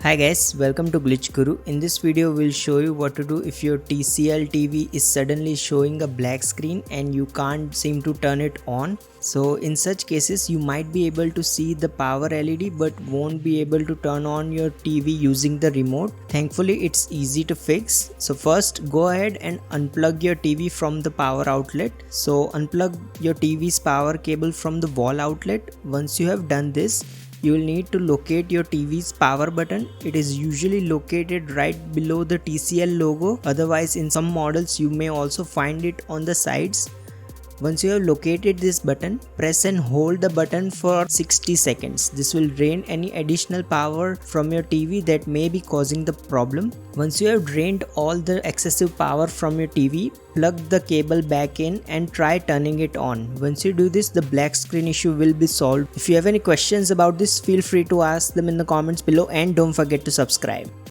Hi guys, welcome to Glitch Guru. In this video we'll show you what to do if your TCL TV is suddenly showing a black screen and you can't seem to turn it on. So in such cases you might be able to see the power LED but won't be able to turn on your TV using the remote. Thankfully it's easy to fix. So first go ahead and unplug your TV from the power outlet. So unplug your TV's power cable from the wall outlet. Once you have done this, you will need to locate your TV's power button. It is usually located right below the TCL logo. Otherwise, in some models you may also find it on the sides. Once you have located this button, press and hold the button for 60 seconds. This will drain any additional power from your TV that may be causing the problem. Once you have drained all the excessive power from your TV, plug the cable back in and try turning it on. Once you do this, the black screen issue will be solved. If you have any questions about this, feel free to ask them in the comments below and don't forget to subscribe.